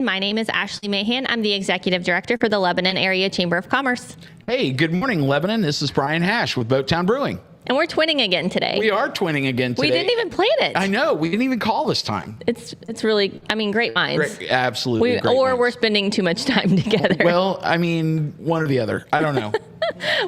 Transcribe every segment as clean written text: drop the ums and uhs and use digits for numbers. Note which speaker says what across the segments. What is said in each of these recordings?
Speaker 1: My name is Ashley Mahan. I'm the Executive Director for the Lebanon Area Chamber of Commerce.
Speaker 2: Hey, good morning, Lebanon. This is Brian Hash with Boattown Brewing.
Speaker 1: And we're twinning again today.
Speaker 2: We are twinning again today.
Speaker 1: We didn't even plan it.
Speaker 2: I know. We didn't even call this time.
Speaker 1: It's really, great minds.
Speaker 2: Great, absolutely great minds.
Speaker 1: We're spending too much time together.
Speaker 2: Well, one or the other. I don't know.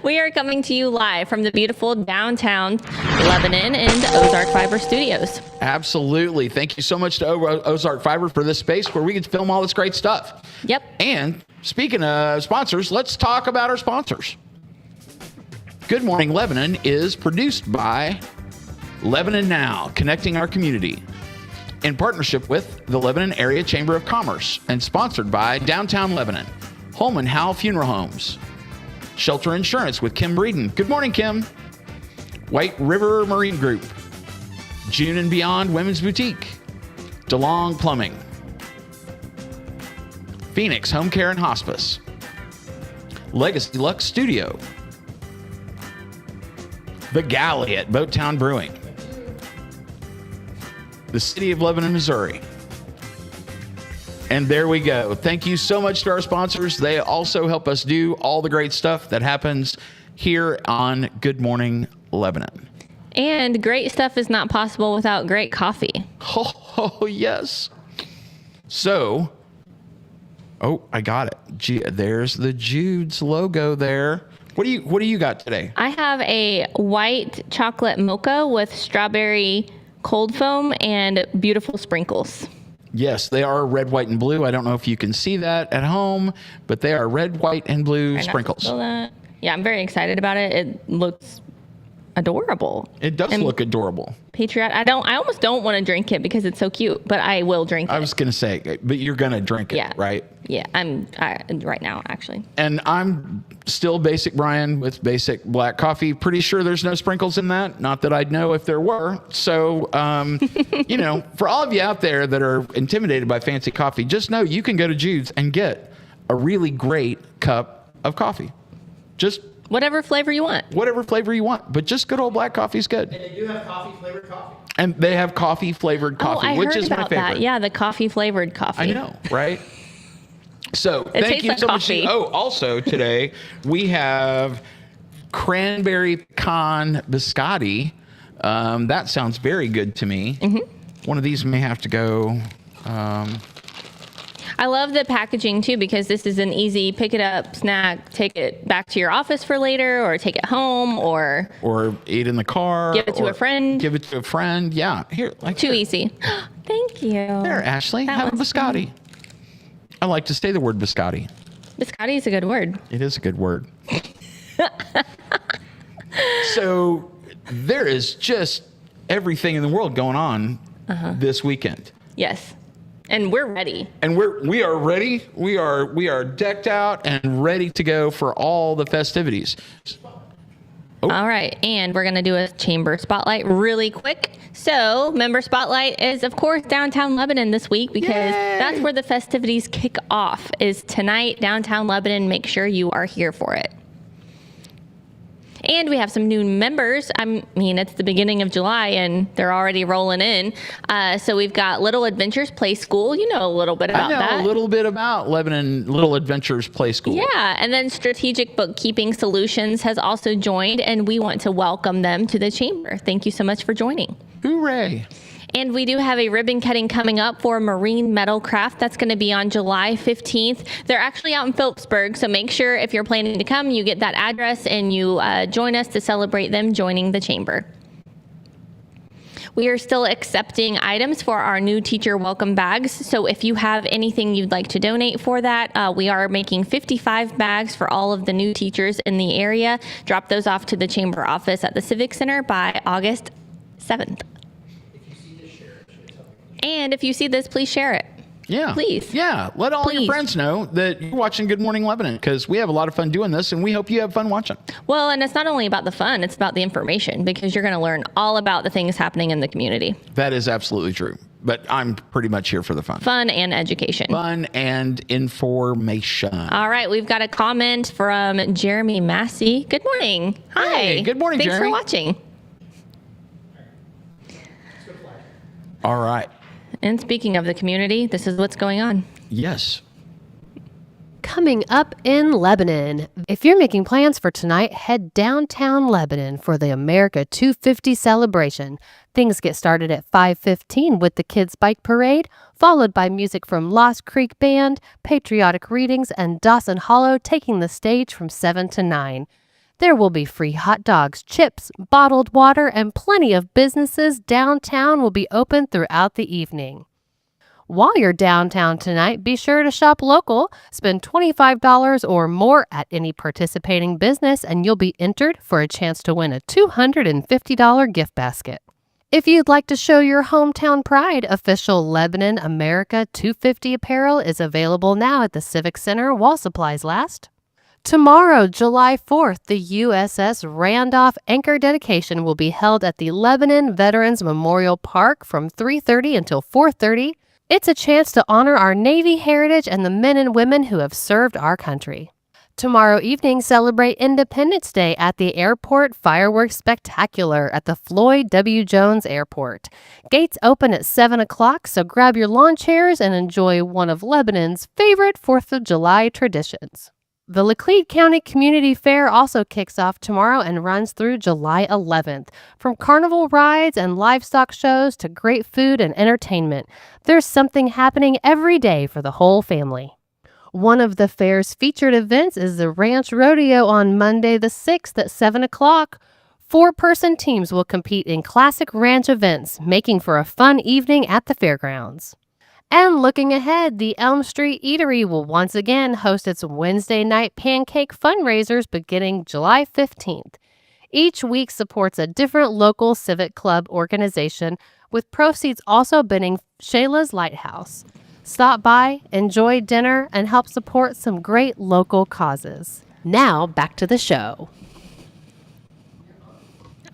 Speaker 1: We are coming to you live from the beautiful downtown Lebanon and Ozark Fiber Studios.
Speaker 2: Absolutely. Thank you so much to Ozark Fiber for this space where we get to film all this great stuff.
Speaker 1: Yep.
Speaker 2: And speaking of sponsors, let's talk about our sponsors. Good Morning Lebanon is produced by Lebanon Now, connecting our community, in partnership with the Lebanon Area Chamber of Commerce and sponsored by Downtown Lebanon, Holman Howell Funeral Homes, Shelter Insurance with Kim Breeden. Good morning, Kim. White River Marine Group, June and Beyond Women's Boutique, DeLong Plumbing, Phoenix Home Care and Hospice, Legacy Lux Studio, The Galley at Boattown Brewing, the City of Lebanon, Missouri. And there we go. Thank you so much to our sponsors. They also help us do all the great stuff that happens here on Good Morning Lebanon.
Speaker 1: And great stuff is not possible without great coffee.
Speaker 2: Oh yes. So, I got it. There's the Jude's logo there. What do you got today?
Speaker 1: I have a white chocolate mocha with strawberry cold foam and beautiful sprinkles.
Speaker 2: Yes, they are red, white, and blue. I don't know if you can see that at home, but they are red, white, and blue sprinkles.
Speaker 1: Yeah, I'm very excited about it. It looks adorable.
Speaker 2: It does look adorable.
Speaker 1: Patriot. I almost don't want to drink it because it's so cute, but I will drink it.
Speaker 2: I was going to say, but you're going to drink it, right?
Speaker 1: Yeah, I'm right now, actually.
Speaker 2: And I'm still basic Brian with basic black coffee. Pretty sure there's no sprinkles in that. Not that I'd know if there were. So, for all of you out there that are intimidated by fancy coffee, just know you can go to Jude's and get a really great cup of coffee. Just
Speaker 1: whatever flavor you want.
Speaker 2: Whatever flavor you want. But just good old black coffee is good.
Speaker 3: And they do have coffee-flavored coffee.
Speaker 2: And they have coffee-flavored coffee, which is my favorite.
Speaker 1: That. Yeah, the coffee-flavored coffee.
Speaker 2: I know, right? So thank you so much. Also today we have cranberry pecan biscotti. That sounds very good to me. Mm-hmm. One of these may have to go.
Speaker 1: I love the packaging too, because this is an easy pick it up snack, take it back to your office for later, or take it home, or
Speaker 2: eat in the car.
Speaker 1: Give it to a friend.
Speaker 2: Give it to a friend. Yeah, here.
Speaker 1: Easy. Thank you.
Speaker 2: There, Ashley. Have a biscotti. I like to say the word biscotti.
Speaker 1: Biscotti is a good word.
Speaker 2: It is a good word. So there is just everything in the world going on this weekend.
Speaker 1: Yes. And we're ready.
Speaker 2: And we are ready. We are decked out and ready to go for all the festivities.
Speaker 1: All right. And we're going to do a chamber spotlight really quick. So member spotlight is, of course, downtown Lebanon this week, because that's where the festivities kick off, is tonight, downtown Lebanon. Make sure you are here for it. And we have some new members. It's the beginning of July and they're already rolling in. So we've got Little Adventures Play School. You know a little bit about that.
Speaker 2: I know a little bit about Lebanon Little Adventures Play School.
Speaker 1: Yeah. And then Strategic Bookkeeping Solutions has also joined, and we want to welcome them to the chamber. Thank you so much for joining.
Speaker 2: Hooray.
Speaker 1: And we do have a ribbon cutting coming up for Marine Metal Craft. That's going to be on July 15th. They're actually out in Phillipsburg, so make sure if you're planning to come, you get that address and you join us to celebrate them joining the chamber. We are still accepting items for our new teacher welcome bags. So if you have anything you'd like to donate for that, we are making 55 bags for all of the new teachers in the area. Drop those off to the chamber office at the Civic Center by August 7th. And if you see this, please share it.
Speaker 2: Yeah.
Speaker 1: Please.
Speaker 2: Yeah. Let all your friends know that you're watching Good Morning Lebanon, because we have a lot of fun doing this, and we hope you have fun watching.
Speaker 1: Well, and it's not only about the fun, it's about the information, because you're going to learn all about the things happening in the community.
Speaker 2: That is absolutely true. But I'm pretty much here for the fun.
Speaker 1: Fun and education.
Speaker 2: Fun and information.
Speaker 1: All right. We've got a comment from Jeremy Massey. Good morning. Hi.
Speaker 2: Hey, good morning,
Speaker 1: Thanks
Speaker 2: Jeremy.
Speaker 1: for watching.
Speaker 2: All right.
Speaker 1: And speaking of the community, this is what's going on.
Speaker 2: Yes.
Speaker 3: Coming up in Lebanon. If you're making plans for tonight, head downtown Lebanon for the America 250 celebration. Things get started at 5:15 with the Kids Bike Parade, followed by music from Lost Creek Band, patriotic readings, and Dawson Hollow taking the stage from 7 to 9. There will be free hot dogs, chips, bottled water, and plenty of businesses downtown will be open throughout the evening. While you're downtown tonight, be sure to shop local. Spend $25 or more at any participating business, and you'll be entered for a chance to win a $250 gift basket. If you'd like to show your hometown pride, official Lebanon America 250 apparel is available now at the Civic Center while supplies last. Tomorrow, July 4th, the USS Randolph anchor dedication will be held at the Lebanon Veterans Memorial Park from 3:30 until 4:30. It's a chance to honor our Navy heritage and the men and women who have served our country. Tomorrow evening, celebrate Independence Day at the Airport Fireworks Spectacular at the Floyd W. Jones Airport. Gates open at 7 o'clock, so grab your lawn chairs and enjoy one of Lebanon's favorite 4th of July traditions. The Laclede County Community Fair also kicks off tomorrow and runs through July 11th. From carnival rides and livestock shows to great food and entertainment, there's something happening every day for the whole family. One of the fair's featured events is the Ranch Rodeo on Monday the 6th at 7 o'clock. 4-person teams will compete in classic ranch events, making for a fun evening at the fairgrounds. And looking ahead, the Elm Street Eatery will once again host its Wednesday night pancake fundraisers beginning July 15th. Each week supports a different local civic club organization, with proceeds also benefiting Shayla's Lighthouse. Stop by, enjoy dinner, and help support some great local causes. Now, back to the show.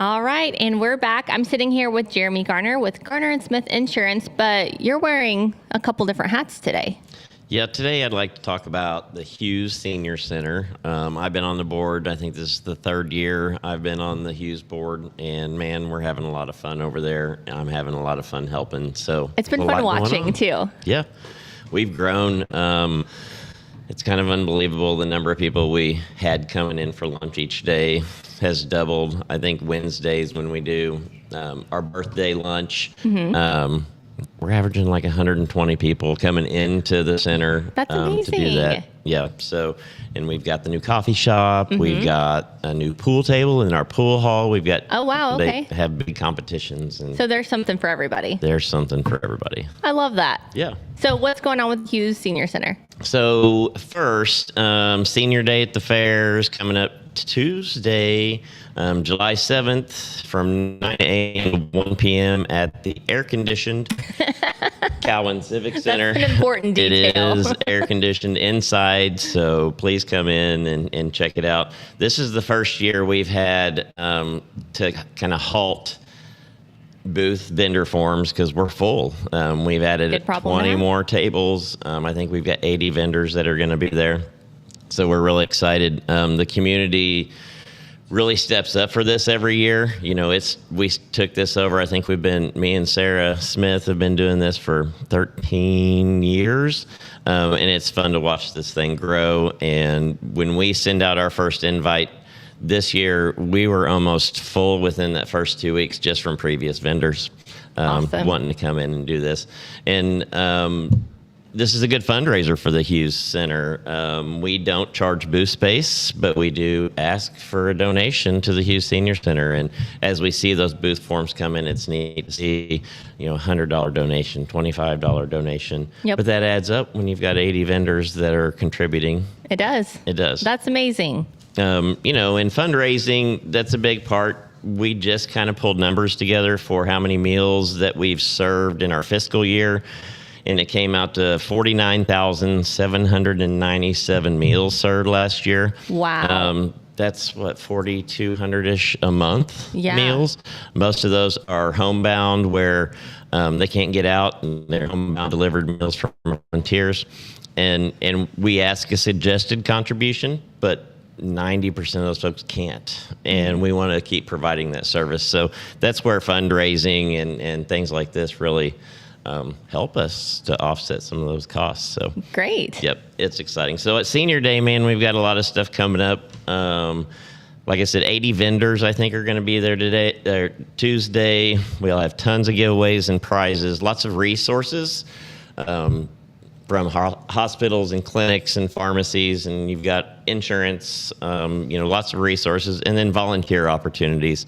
Speaker 1: All right, and we're back. I'm sitting here with Jeremy Garner with Garner & Smith Insurance, but you're wearing a couple different hats today.
Speaker 4: Yeah, today I'd like to talk about the Hughes Senior Center. I've been on the board. I think this is the 3rd year I've been on the Hughes board, and man, we're having a lot of fun over there. I'm having a lot of fun helping. So
Speaker 1: it's been fun watching too.
Speaker 4: Yeah, we've grown. It's kind of unbelievable the number of people we had coming in for lunch each day has doubled. I think Wednesdays when we do our birthday lunch, we're averaging like 120 people coming into the center.
Speaker 1: That's amazing.
Speaker 4: To do that. Yeah. So, and we've got the new coffee shop. We've got a new pool table in our pool hall. We've got.
Speaker 1: Oh wow! Okay.
Speaker 4: They have big competitions, and
Speaker 1: so there's something for everybody.
Speaker 4: There's something for everybody.
Speaker 1: I love that.
Speaker 4: Yeah.
Speaker 1: So what's going on with Hughes Senior Center?
Speaker 4: So first, Senior Day at the fair is coming up Tuesday, July 7th from 9 a.m. to 1 p.m. at the air-conditioned Cowan Civic Center.
Speaker 1: That's an important detail.
Speaker 4: It is air-conditioned inside, so please come in and check it out. This is the first year we've had to kind of halt booth vendor forms because we're full. We've added 20 more tables. I think we've got 80 vendors that are going to be there. So we're really excited. The community really steps up for this every year. You know, we took this over. I think me and Sarah Smith have been doing this for 13 years. And it's fun to watch this thing grow. And when we send out our first invite this year, we were almost full within that first 2 weeks just from previous vendors wanting to come in and do this. And this is a good fundraiser for the Hughes Center. We don't charge booth space, but we do ask for a donation to the Hughes Senior Center. And as we see those booth forms come in, it's neat to see, $100 donation, $25 donation.
Speaker 1: Yep.
Speaker 4: But that adds up when you've got 80 vendors that are contributing.
Speaker 1: It does.
Speaker 4: It does.
Speaker 1: That's amazing.
Speaker 4: In fundraising, that's a big part. We just kind of pulled numbers together for how many meals that we've served in our fiscal year. And it came out to 49,797 meals served last year.
Speaker 1: Wow.
Speaker 4: That's 4,200-ish a month meals. Most of those are homebound where they can't get out, and they're homebound delivered meals from volunteers. And we ask a suggested contribution, but 90% of those folks can't. And we want to keep providing that service. So that's where fundraising and things like this really help us to offset some of those costs. So
Speaker 1: Great.
Speaker 4: yep, it's exciting. So at Senior Day, man, we've got a lot of stuff coming up. Like I said, 80 vendors, I think, are going to be there today, or Tuesday. We'll have tons of giveaways and prizes, lots of resources from hospitals and clinics and pharmacies, and you've got insurance, lots of resources, and then volunteer opportunities.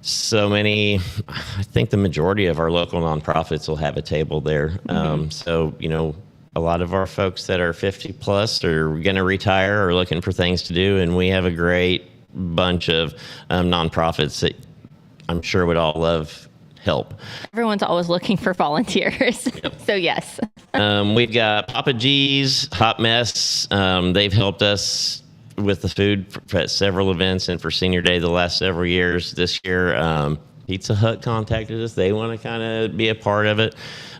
Speaker 4: So many, I think the majority of our local nonprofits will have a table there. A lot of our folks that are 50 plus are going to retire or looking for things to do, and we have a great bunch of nonprofits that I'm sure would all love help.
Speaker 1: Everyone's always looking for volunteers.
Speaker 4: Yep.
Speaker 1: So yes.
Speaker 4: We've got Papa G's, Hot Mess. They've helped us with the food at several events and for Senior Day the last several years. This year, Pizza Hut contacted us. They want to kind of be a part of it.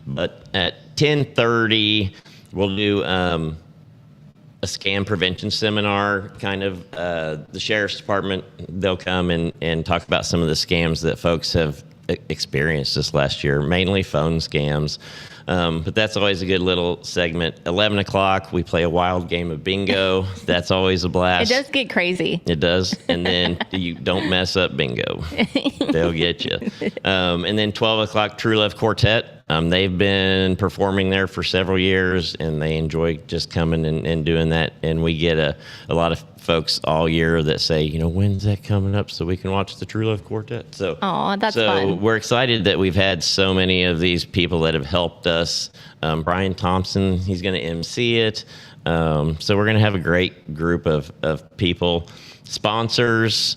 Speaker 4: But at 10:30, we'll do a scam prevention seminar, kind of the sheriff's department. They'll come and talk about some of the scams that folks have experienced this last year, mainly phone scams. But that's always a good little segment. 11 o'clock, we play a wild game of bingo. That's always a blast.
Speaker 1: It does get crazy.
Speaker 4: It does. And then you don't mess up bingo. They'll get you. And then 12 o'clock, True Love Quartet. They've been performing there for several years, and they enjoy just coming and doing that. And we get a lot of folks all year that say, when's that coming up so we can watch the True Love Quartet? So,
Speaker 1: that's fun.
Speaker 4: We're excited that we've had so many of these people that have helped us. Brian Thompson, he's going to MC it. So we're going to have a great group of people. Sponsors,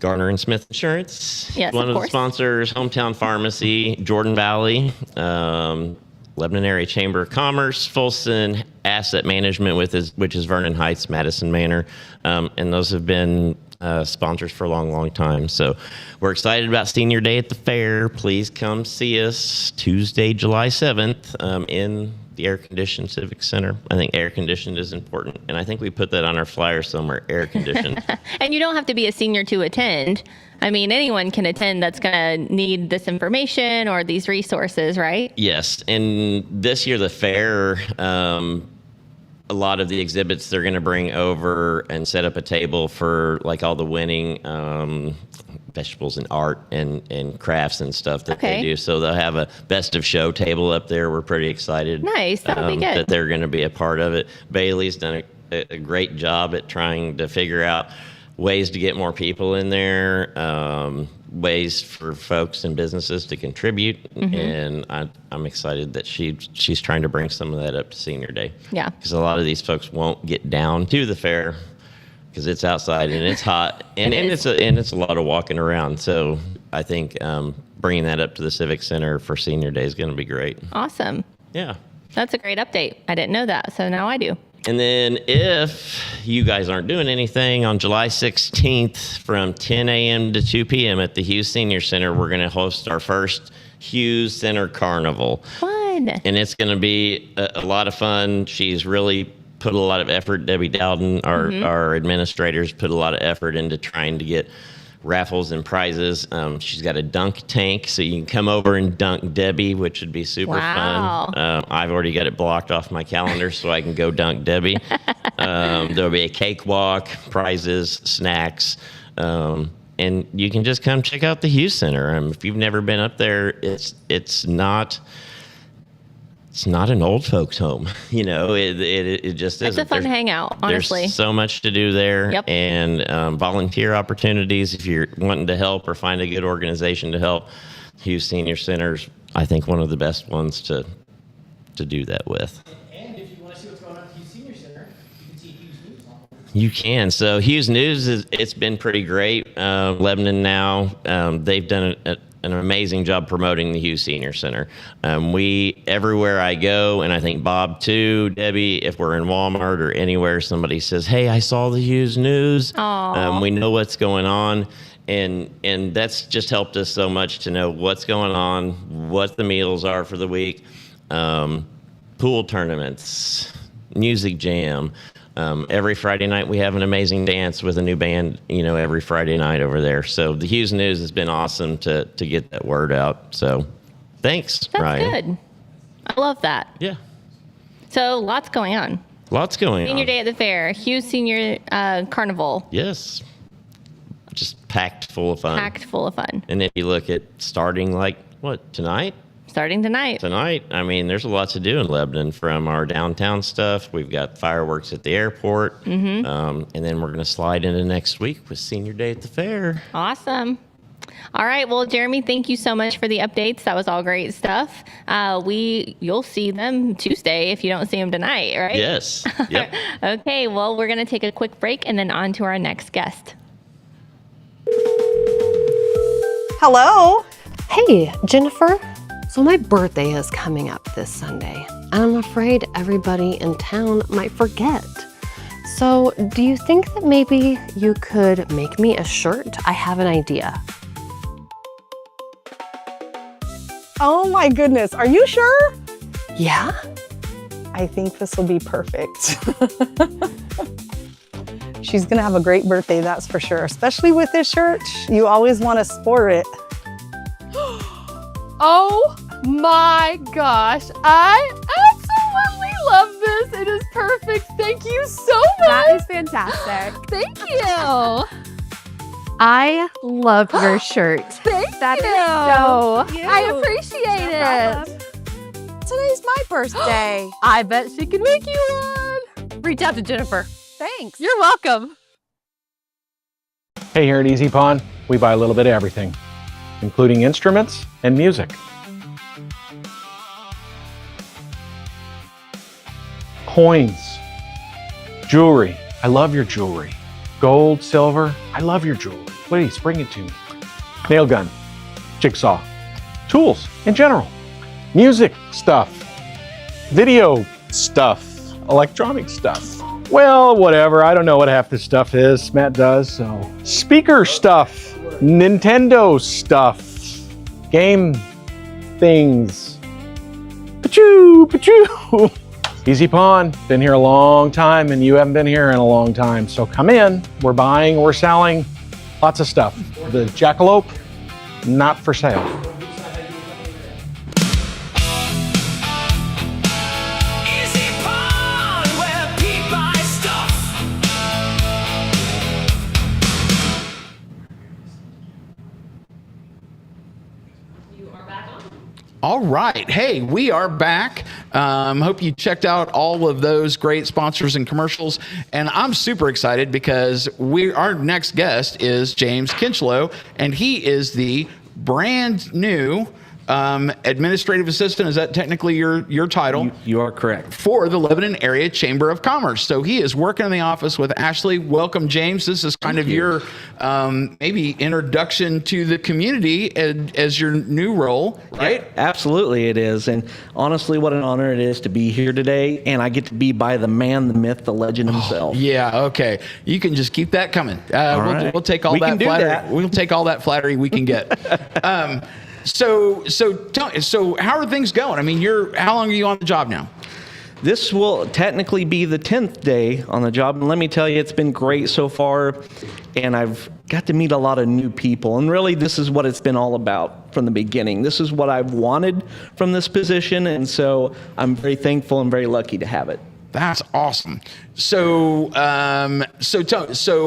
Speaker 4: Garner and Smith Insurance.
Speaker 1: Yes,
Speaker 4: one
Speaker 1: of
Speaker 4: of
Speaker 1: course.
Speaker 4: the sponsors, Hometown Pharmacy, Jordan Valley, Lebanon Area Chamber of Commerce, Folsom Asset Management, which is Vernon Heights, Madison Manor. And those have been sponsors for a long, long time. So we're excited about Senior Day at the fair. Please come see us Tuesday, July 7th in the air-conditioned Civic Center. I think air-conditioned is important, and I think we put that on our flyer somewhere, air-conditioned.
Speaker 1: And you don't have to be a senior to attend. I mean, anyone can attend that's going to need this information or these resources, right?
Speaker 4: Yes, and this year the fair, a lot of the exhibits they're going to bring over and set up a table for like all the winning vegetables and art and crafts and stuff that they do. So they'll have a best of show table up there. We're pretty excited.
Speaker 1: Nice. That'll be good.
Speaker 4: That they're going to be a part of it. Bailey's done a great job at trying to figure out ways to get more people in there, ways for folks and businesses to contribute. And I'm excited that she's trying to bring some of that up to Senior Day.
Speaker 1: Yeah.
Speaker 4: Because a lot of these folks won't get down to the fair because it's outside and it's hot and it's a lot of walking around. So I think bringing that up to the Civic Center for Senior Day is going to be great.
Speaker 1: Awesome.
Speaker 4: Yeah.
Speaker 1: That's a great update. I didn't know that, so now I do.
Speaker 4: And then if you guys aren't doing anything, on July 16th from 10 a.m. to 2 p.m. at the Hughes Senior Center, we're going to host our first Hughes Center Carnival.
Speaker 1: Fun.
Speaker 4: And it's going to be a lot of fun. She's really put a lot of effort. Debbie Dowden, our administrators, put a lot of effort into trying to get raffles and prizes. She's got a dunk tank, so you can come over and dunk Debbie, which would be super fun. I've already got it blocked off my calendar so I can go dunk Debbie. There'll be a cakewalk, prizes, snacks, and you can just come check out the Hughes Center. If you've never been up there, it's not an old folks home. It just isn't.
Speaker 1: It's a fun hangout, honestly.
Speaker 4: There's so much to do there.
Speaker 1: Yep.
Speaker 4: And volunteer opportunities if you're wanting to help or find a good organization to help. Hughes Senior Center's, I think, one of the best ones to do that with.
Speaker 5: And if you want to see what's going on at Hughes Senior Center, you can see Hughes News on.
Speaker 4: You can. So Hughes News, it's been pretty great. Lebanon Now, they've done an amazing job promoting the Hughes Senior Center. Everywhere I go, and I think Bob too, Debbie, if we're in Walmart or anywhere, somebody says, "Hey, I saw the Hughes News." We know what's going on. And that's just helped us so much to know what's going on, what the meals are for the week, pool tournaments, music jam. Every Friday night we have an amazing dance with a new band, every Friday night over there. So the Hughes News has been awesome to get that word out. So Thanks,
Speaker 1: That's
Speaker 4: Ryan.
Speaker 1: good. I love that.
Speaker 4: Yeah.
Speaker 1: So lots going on.
Speaker 4: Lots going
Speaker 1: Senior
Speaker 4: on.
Speaker 1: day at the fair, huge senior carnival,
Speaker 4: Yes. Just packed full of fun.
Speaker 1: packed full of fun.
Speaker 4: And if you look at starting tonight?
Speaker 1: Starting tonight.
Speaker 4: Tonight, I mean, there's a lot to do in Lebanon, from our downtown stuff. We've got fireworks at the airport. And then we're going to slide into next week with Senior Day at the fair.
Speaker 1: Awesome. All right. Well, Jeremy, thank you so much for the updates. That was all great stuff. You'll see them Tuesday if you don't see them tonight, right?
Speaker 4: Yes. Yep.
Speaker 1: Okay. Well, we're going to take a quick break and then on to our next guest.
Speaker 6: Hello.
Speaker 3: Hey, Jennifer. So my birthday is coming up this Sunday, and I'm afraid everybody in town might forget. So do you think that maybe you could make me a shirt? I have an idea.
Speaker 6: Oh my goodness. Are you sure?
Speaker 3: Yeah?
Speaker 6: I think this will be perfect. She's going to have a great birthday, that's for sure. Especially with this shirt. You always want to sport it.
Speaker 3: Oh my gosh, I absolutely love this. It is perfect. Thank you so much.
Speaker 7: That is fantastic.
Speaker 3: Thank you. I love your shirt. Thank
Speaker 7: That
Speaker 3: you.
Speaker 7: is so
Speaker 3: I
Speaker 7: cute.
Speaker 3: appreciate
Speaker 7: No
Speaker 3: it.
Speaker 7: Today's my birthday.
Speaker 3: I bet she can make you one. Reach out to Jennifer.
Speaker 7: Thanks.
Speaker 3: You're welcome.
Speaker 8: Hey, here at Easy Pawn, we buy a little bit of everything, including instruments and music. Coins, jewelry. I love your jewelry. Gold, silver. I love your jewelry. Please bring it to me. Nail gun, jigsaw, tools in general, music stuff, video stuff, electronic stuff. Well, whatever. I don't know what half this stuff is. Matt does. So, speaker stuff, Nintendo stuff, game things. Pachoo, pachoo. Easy Pawn, been here a long time, and you haven't been here in a long time. So come in. We're buying, we're selling, lots of stuff. The jackalope, not for sale.
Speaker 9: Easy Pawn, where Pete buys stuff.
Speaker 2: All right. Hey, we are back. Hope you checked out all of those great sponsors and commercials. And I'm super excited because our next guest is James Kinchlow, and he is the brand new administrative assistant. Is that technically your title?
Speaker 10: You are correct.
Speaker 2: For the Lebanon Area Chamber of Commerce. So he is working in the office with Ashley. Welcome, James. This is kind of your maybe introduction to the community as your new role, right?
Speaker 10: Yeah, absolutely it is. And honestly, what an honor it is to be here today. And I get to be by the man, the myth, the legend himself.
Speaker 2: Yeah, okay. You can just keep that coming.
Speaker 10: Right.
Speaker 2: We'll take all
Speaker 10: We
Speaker 2: that
Speaker 10: can do
Speaker 2: flattery.
Speaker 10: that.
Speaker 2: We'll take all that flattery we can get. So how are things going? I mean, how long are you on the job now?
Speaker 10: This will technically be the 10th day on the job. And let me tell you, it's been great so far. And I've got to meet a lot of new people. And really, this is what it's been all about from the beginning. This is what I've wanted from this position. And so I'm very thankful and very lucky to have it.
Speaker 2: That's awesome. So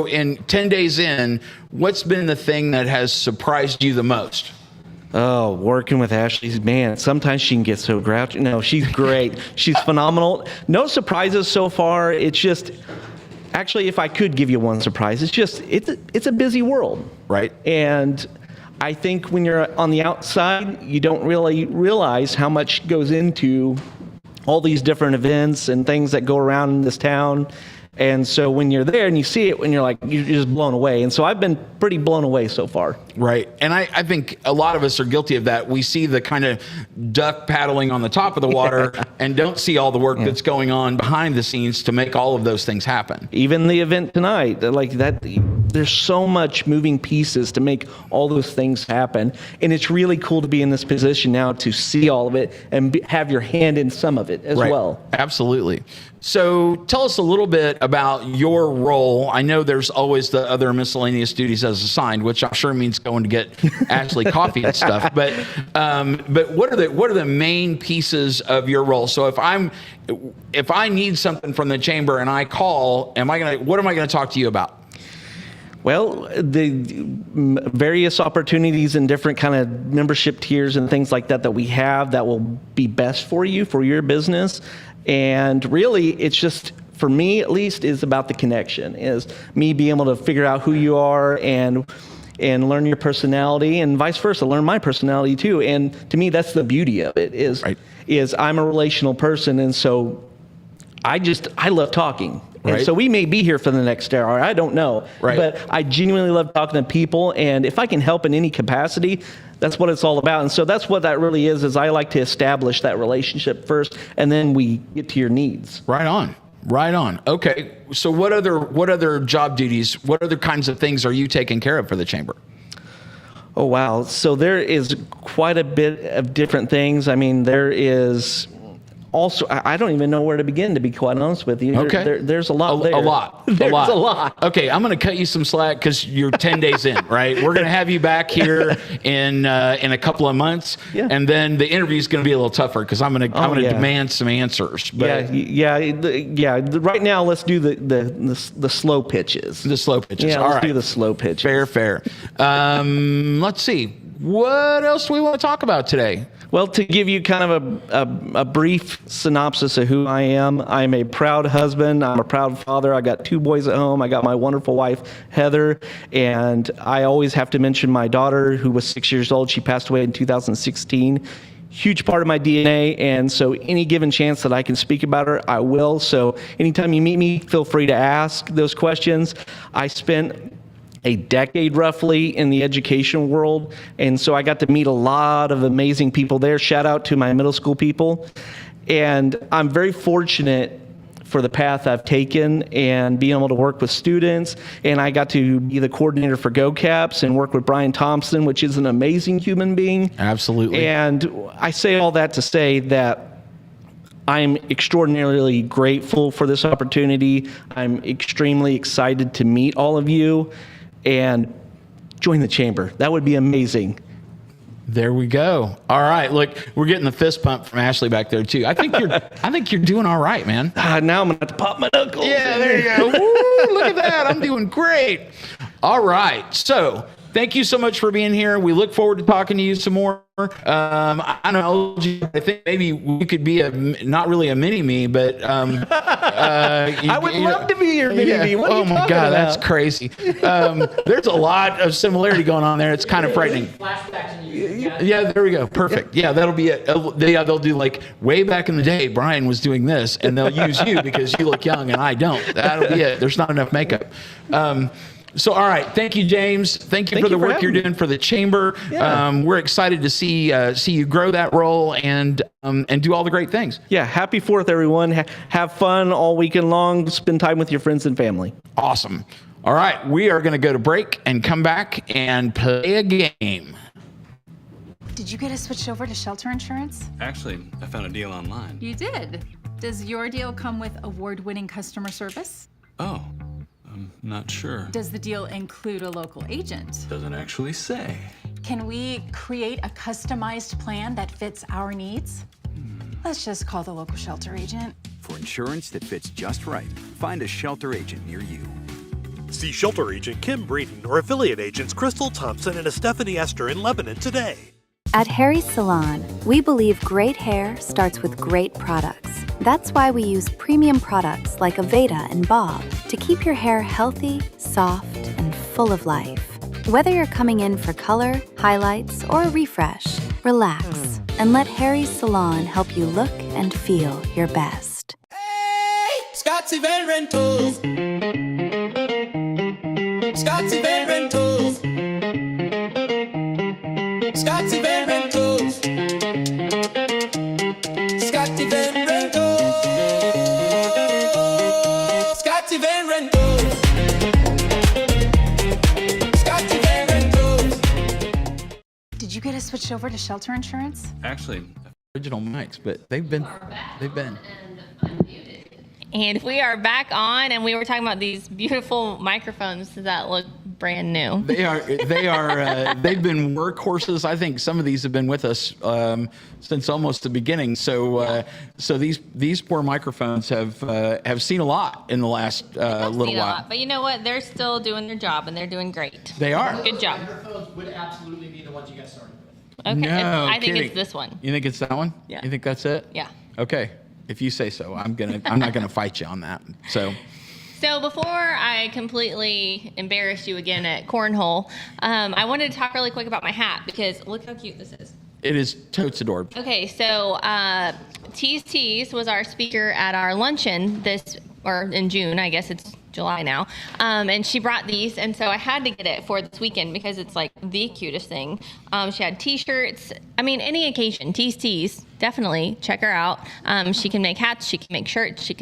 Speaker 2: in 10 days in, what's been the thing that has surprised you the most?
Speaker 10: Oh, working with Ashley, man, sometimes she can get so grouchy. No, she's great. She's phenomenal. No surprises so far. It's just, actually, if I could give you one surprise, it's a busy world.
Speaker 2: Right.
Speaker 10: And I think when you're on the outside, you don't really realize how much goes into all these different events and things that go around in this town. And so when you're there and you see it, when you're just blown away. And so I've been pretty blown away so far.
Speaker 2: Right. And I think a lot of us are guilty of that. We see the kind of duck paddling on the top of the water and don't see all the work that's going on behind the scenes to make all of those things happen.
Speaker 10: Even the event tonight, like that, there's so much moving pieces to make all those things happen. And it's really cool to be in this position now to see all of it and have your hand in some of it as well.
Speaker 2: Absolutely. So tell us a little bit about your role. I know there's always the other miscellaneous duties as assigned, which I'm sure means going to get Ashley coffee and stuff. But what are the main pieces of your role? So if I need something from the chamber and I call, what am I gonna talk to you about?
Speaker 10: Well, the various opportunities and different kind of membership tiers and things like that we have that will be best for you, for your business. And really, it's just, for me at least, is about the connection, is me being able to figure out who you are and learn your personality, and vice versa, learn my personality too. And to me, that's the beauty of it, is I'm a relational person, and so I love talking. And so we may be here for the next hour, I don't know. But I genuinely love talking to people, and if I can help in any capacity, that's what it's all about. And so that's what that really is I like to establish that relationship first, and then we get to your needs.
Speaker 2: Right on. Okay. So what other job duties, what other kinds of things are you taking care of for the chamber?
Speaker 10: Oh, wow. So there is quite a bit of different things. I mean, there is also, I don't even know where to begin, to be quite honest with you.
Speaker 2: Okay.
Speaker 10: There's a lot there.
Speaker 2: A lot.
Speaker 10: There's a lot.
Speaker 2: Okay, I'm going to cut you some slack because you're 10 days in, right? We're going to have you back here in a couple of months, and then the interview is going to be a little tougher because I'm going to demand some answers. But
Speaker 10: Right now, let's do the slow pitches.
Speaker 2: The slow pitches.
Speaker 10: Yeah, let's do the slow pitches.
Speaker 2: Fair. Let's see. What else do we want to talk about today?
Speaker 10: Well, to give you kind of a brief synopsis of who I am, I'm a proud husband. I'm a proud father. I got 2 boys at home. I got my wonderful wife, Heather, and I always have to mention my daughter, who was 6 years old. She passed away in 2016. Huge part of my DNA, and so any given chance that I can speak about her, I will. So anytime you meet me, feel free to ask those questions. I spent a decade roughly in the education world, and so I got to meet a lot of amazing people there. Shout out to my middle school people. And I'm very fortunate for the path I've taken and being able to work with students. And I got to be the coordinator for GoCaps and work with Brian Thompson, which is an amazing human being.
Speaker 2: Absolutely.
Speaker 10: And I say all that to say that I'm extraordinarily grateful for this opportunity. I'm extremely excited to meet all of you and join the chamber. That would be amazing.
Speaker 2: There we go. All right. Look, we're getting the fist pump from Ashley back there too. I think you're doing all right, man.
Speaker 10: Now I'm gonna have to pop my knuckles.
Speaker 2: Yeah, there you go. Woo, look at that. I'm doing great. All right. So thank you so much for being here. We look forward to talking to you some more. I don't know. I think maybe we could be not really a mini me, but
Speaker 10: I would love to be your mini me. What are you
Speaker 2: my
Speaker 10: talking
Speaker 2: God,
Speaker 10: about?
Speaker 2: that's crazy. There's a lot of similarity going on there. It's kind of frightening.
Speaker 5: Flashbacks and you.
Speaker 2: Yeah, there we go. Perfect. Yeah, that'll be it. They'll do like way back in the day, Brian was doing this, and they'll use you because you look young and I don't. That'll be it. There's not enough makeup. So, all right. Thank you, James. Thank you for the work you're doing for the chamber.
Speaker 10: Yeah.
Speaker 2: We're excited to see you grow that role and do all the great things.
Speaker 10: Yeah. Happy 4th, everyone. Have fun all weekend long. Spend time with your friends and family.
Speaker 2: Awesome. All right. We are going to go to break and come back and play a game.
Speaker 11: Did you get us switched over to shelter insurance?
Speaker 12: Actually, I found a deal online.
Speaker 11: You did. Does your deal come with award-winning customer service?
Speaker 12: Oh, I'm not sure.
Speaker 11: Does the deal include a local agent?
Speaker 12: Doesn't actually say.
Speaker 11: Can we create a customized plan that fits our needs? Let's just call the local shelter agent.
Speaker 13: For insurance that fits just right, find a shelter agent near you.
Speaker 14: See shelter agent Kim Breeden or affiliate agents Crystal Thompson and Stephanie Esther in Lebanon today.
Speaker 15: At Harry's Salon, we believe great hair starts with great products. That's why we use premium products like Aveda and Bob to keep your hair healthy, soft, and full of life. Whether you're coming in for color, highlights, or a refresh, relax and let Harry's Salon help you look and feel your best.
Speaker 9: Hey, Scott's Event Rentals. Scott's Event Rentals. Scott's Event Rentals. Scott's Event Rentals. Scott's Event Rentals.
Speaker 11: have switched over to shelter insurance?
Speaker 12: Actually,
Speaker 2: Original mics, but they've been.
Speaker 1: And we are back on, and we were talking about these beautiful microphones that look brand new.
Speaker 2: They are. They've been workhorses. I think some of these have been with us since almost the beginning. So these poor microphones have seen a lot in the last little while.
Speaker 1: But you know what? They're still doing their job, and they're doing great.
Speaker 2: They are.
Speaker 1: Good job.
Speaker 5: Microphones would absolutely be the ones you got started with.
Speaker 1: Okay.
Speaker 2: No
Speaker 1: I think
Speaker 2: kidding.
Speaker 1: it's this one.
Speaker 2: You think it's that one?
Speaker 1: Yeah.
Speaker 2: You think that's it?
Speaker 1: Yeah.
Speaker 2: Okay. If you say so, I'm not gonna fight you on that. So
Speaker 1: before I completely embarrass you again at cornhole, I wanted to talk really quick about my hat because look how cute this is.
Speaker 2: it is totes adorable.
Speaker 1: Okay, so Tease was our speaker at our luncheon in June, I guess it's July now, and she brought these, and so I had to get it for this weekend because it's like the cutest thing. She had t-shirts. I mean, any occasion, Tease, definitely check her out. She can make hats, she can make shirts, she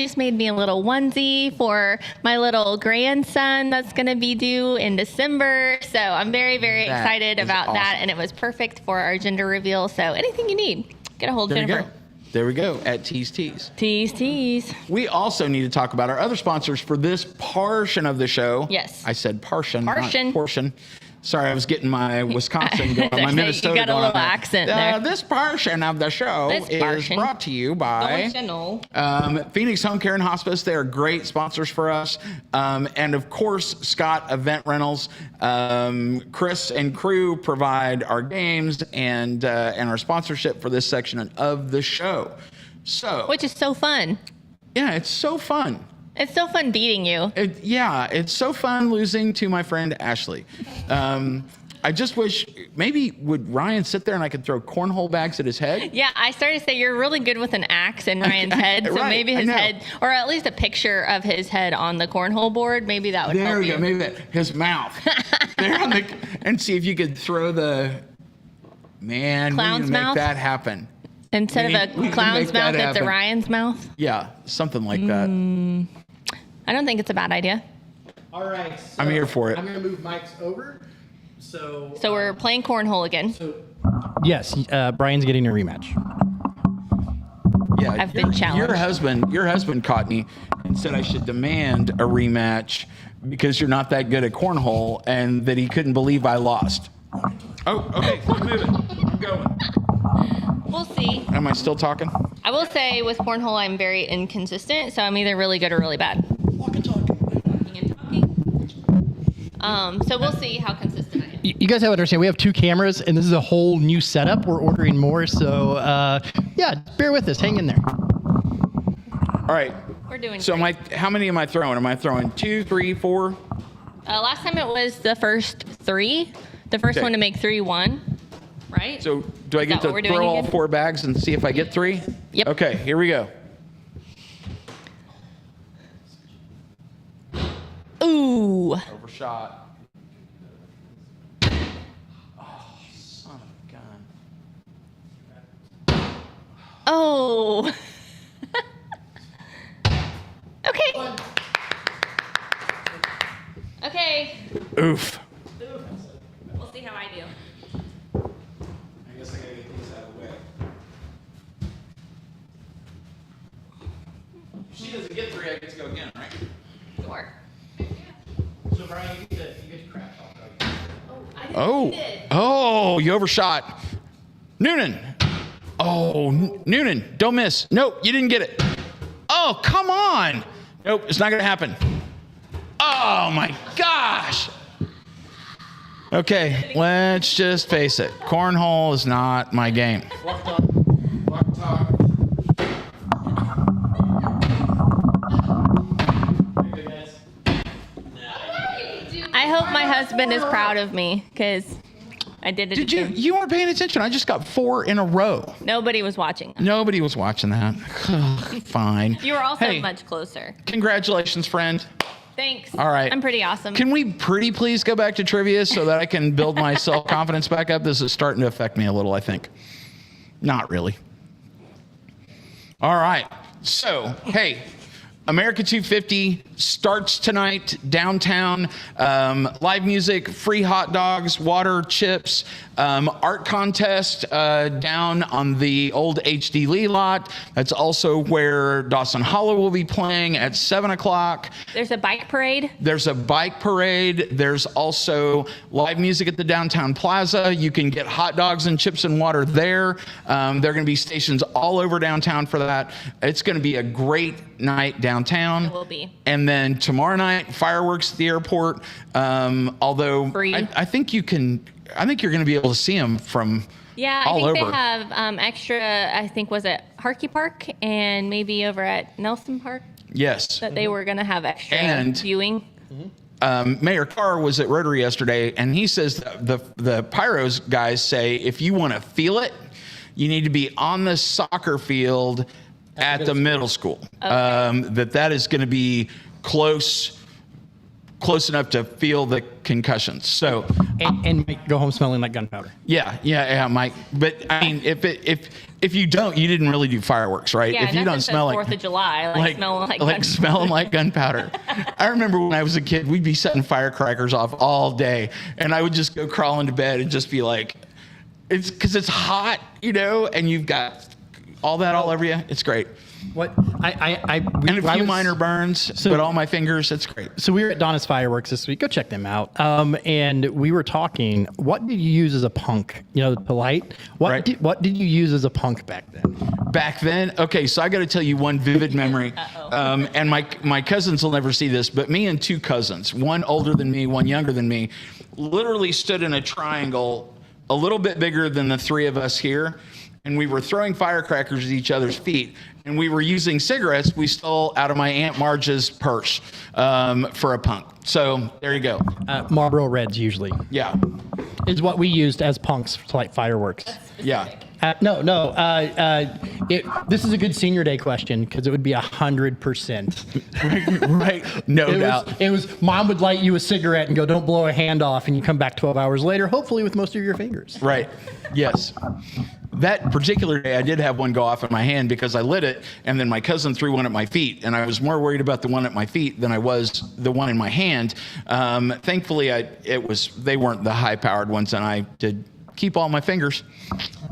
Speaker 1: just made me a little onesie for my little grandson that's gonna be due in December. So I'm very, very excited about that, and it was perfect for our gender reveal. So anything you need, get a hold of Jennifer.
Speaker 2: There we go, at Tease.
Speaker 1: Tease.
Speaker 2: We also need to talk about our other sponsors for this portion of the show.
Speaker 1: Yes.
Speaker 2: I said portion. Not portion. Sorry, I was getting my Wisconsin going, my Minnesota
Speaker 1: you got
Speaker 2: going
Speaker 1: a little
Speaker 2: on there.
Speaker 1: accent there.
Speaker 2: This portion of the show is brought to you by Phoenix Home Care and Hospice. They are great sponsors for us. And of course, Scott Event Rentals. Chris and crew provide our games and our sponsorship for this section of the show.
Speaker 1: Which is so fun.
Speaker 2: Yeah, it's so fun.
Speaker 1: It's so fun beating you.
Speaker 2: It's so fun losing to my friend Ashley. I just wish maybe would Ryan sit there and I could throw cornhole bags at his head?
Speaker 1: Yeah, I started to say you're really good with an axe in Ryan's head, so maybe his head, or at least a picture of his head on the cornhole board, maybe that would help you.
Speaker 2: There we go, maybe that, his mouth. There on and see if you could throw the, man, we need to make that happen.
Speaker 1: Instead of a clown's mouth, it's a Ryan's mouth?
Speaker 2: Yeah, something like that.
Speaker 1: I don't think it's a bad idea.
Speaker 5: All right. So
Speaker 2: I'm here for it.
Speaker 5: I'm going to move mics over. So
Speaker 1: we're playing cornhole again.
Speaker 5: Yes, Brian's getting a rematch.
Speaker 2: Yeah,
Speaker 1: I've been challenged.
Speaker 2: Your husband caught me and said I should demand a rematch because you're not that good at cornhole, and that he couldn't believe I lost. Oh, okay, keep moving. I'm going.
Speaker 1: We'll see.
Speaker 2: Am I still talking?
Speaker 1: I will say with cornhole, I'm very inconsistent, so I'm either really good or really bad. Walking and talking. So we'll see how consistent I am.
Speaker 5: You guys have to understand, we have 2 cameras, and this is a whole new setup. We're ordering more, so yeah, bear with us. Hang in there.
Speaker 2: All right.
Speaker 1: We're doing
Speaker 2: so how many am I throwing? Am I throwing 2, 3, 4?
Speaker 1: Last time it was the first 3. The first one to make 3 won, right?
Speaker 2: So do I get to throw all 4 bags and see if I get 3?
Speaker 1: Yep.
Speaker 2: Okay, here we go.
Speaker 1: Ooh.
Speaker 2: Overshot. Oh, son of a gun.
Speaker 1: Oh. Okay. Okay.
Speaker 2: Oof.
Speaker 1: We'll see how I do.
Speaker 2: I guess I gotta get these out of the way. If she doesn't get 3, I get to go again, right?
Speaker 1: Sure.
Speaker 5: So Brian, you get to crap talk.
Speaker 2: Oh, you overshot. Noonan. Oh, Noonan, don't miss. Nope, you didn't get it. Oh, come on. Nope, it's not going to happen. Oh, my gosh. Okay, let's just face it. Cornhole is not my game.
Speaker 5: Walk talk.
Speaker 1: I hope my husband is proud of me because I did it.
Speaker 2: Did you? You weren't paying attention. I just got 4 in a row.
Speaker 1: Nobody was watching.
Speaker 2: Nobody was watching that. Fine.
Speaker 1: You were also
Speaker 2: Hey,
Speaker 1: much closer.
Speaker 2: Congratulations, friend.
Speaker 1: Thanks.
Speaker 2: All right.
Speaker 1: I'm pretty awesome.
Speaker 2: Can we pretty please go back to trivia so that I can build my self-confidence back up? This is starting to affect me a little, I think. Not really. All right. So, hey, America 250 starts tonight downtown. Live music, free hot dogs, water, chips. Art contest down on the old HD Lee lot. That's also where Dawson Hollow will be playing at 7 o'clock.
Speaker 1: There's a bike parade.
Speaker 2: There's a bike parade. There's also live music at the downtown plaza. You can get hot dogs and chips and water there. There are going to be stations all over downtown for that. It's going to be a great night downtown.
Speaker 1: It will be.
Speaker 2: And then tomorrow night, fireworks at the airport. Although I think you're going to be able to see them from
Speaker 1: Yeah, I
Speaker 2: all
Speaker 1: think
Speaker 2: over.
Speaker 1: they have extra, I think, was it Harkey Park and maybe over at Nelson Park?
Speaker 2: Yes.
Speaker 1: That they were going to have extra
Speaker 2: And-
Speaker 1: viewing.
Speaker 2: Mayor Carr was at Rotary yesterday, and he says the Pyros guys say if you want to feel it, you need to be on the soccer field at the middle school. That is going to be close enough to feel the concussions. So
Speaker 5: and might go home smelling like gunpowder.
Speaker 2: Yeah, Mike. But I mean, if you don't, you didn't really do fireworks, right?
Speaker 1: Yeah,
Speaker 2: if you don't smell like
Speaker 1: 4th of July, smelling like
Speaker 2: smelling like gunpowder. I remember when I was a kid, we'd be setting firecrackers off all day, and I would just go crawl into bed and just be like, it's because it's hot, and you've got all that all over you. It's great.
Speaker 5: What
Speaker 2: And a few minor burns, but all my fingers. It's great.
Speaker 5: So we were at Donna's Fireworks this week. Go check them out. And we were talking. What did you use as a punk? Polite. What did you use as a punk back then?
Speaker 2: Back then, okay. So I got to tell you one vivid memory. And my cousins will never see this, but me and two cousins, one older than me, one younger than me, literally stood in a triangle a little bit bigger than the three of us here. And we were throwing firecrackers at each other's feet. And we were using cigarettes we stole out of my Aunt Marge's purse for a punk. So there you go.
Speaker 5: Marlboro Reds usually.
Speaker 2: Yeah.
Speaker 5: Is what we used as punks to light fireworks.
Speaker 2: Yeah.
Speaker 5: This is a good senior day question because it would be 100%.
Speaker 2: Right. No doubt.
Speaker 5: It was mom would light you a cigarette and go, don't blow a hand off, and you come back 12 hours later, hopefully with most of your fingers.
Speaker 2: Right. Yes. That particular day, I did have one go off in my hand because I lit it, and then my cousin threw one at my feet, and I was more worried about the one at my feet than I was the one in my hand. Thankfully, they weren't the high-powered ones, and I did keep all my fingers.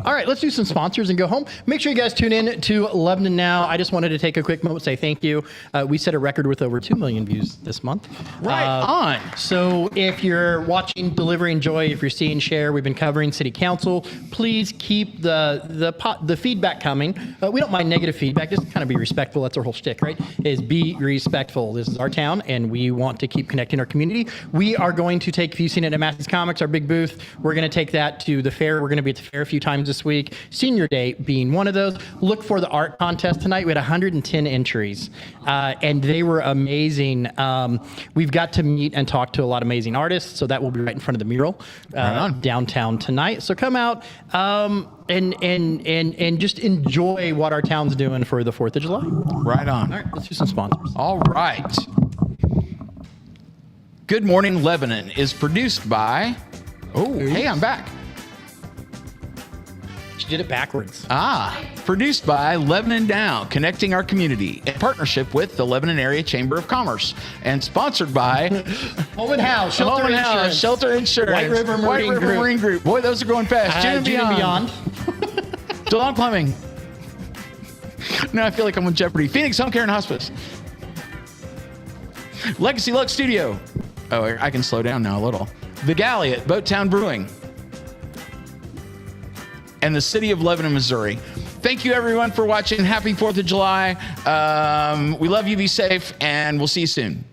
Speaker 5: All right, let's do some sponsors and go home. Make sure you guys tune in to Lebanon Now. I just wanted to take a quick moment to say thank you. We set a record with over 2 million views this month.
Speaker 2: Right on.
Speaker 5: So if you're watching Delivering Joy, if you're seeing Share, we've been covering City Council. Please keep the feedback coming. We don't mind negative feedback. Just kind of be respectful. That's our whole shtick, right? Is be respectful. This is our town, and we want to keep connecting our community. We are going to take, if you've seen it at Matthews Comics, our big booth, we're going to take that to the fair. We're going to be at the fair a few times this week. Senior Day being one of those. Look for the art contest tonight. We had 110 entries, and they were amazing. We've got to meet and talk to a lot of amazing artists, so that will be right in front of the mural downtown tonight. So come out and just enjoy what our town's doing for the 4th of July.
Speaker 2: Right on.
Speaker 5: All right, let's do some sponsors.
Speaker 2: All right. Good Morning Lebanon is produced by... Oh, hey, I'm back.
Speaker 5: She did it backwards.
Speaker 2: Produced by Lebanon Now, connecting our community in partnership with the Lebanon Area Chamber of Commerce, and sponsored by
Speaker 5: Home and House, Shelter Insurance,
Speaker 2: Shelter Insurance,
Speaker 5: White River Marine Group.
Speaker 2: Boy, those are going fast. June and Beyond. DeLong Plumbing. Now I feel like I'm on Jeopardy. Phoenix Home Care and Hospice. Legacy Lux Studio. Oh, I can slow down now a little. The Galliot, Boat Town Brewing. And the City of Lebanon, Missouri. Thank you, everyone, for watching. Happy 4th of July. We love you. Be safe, and we'll see you soon.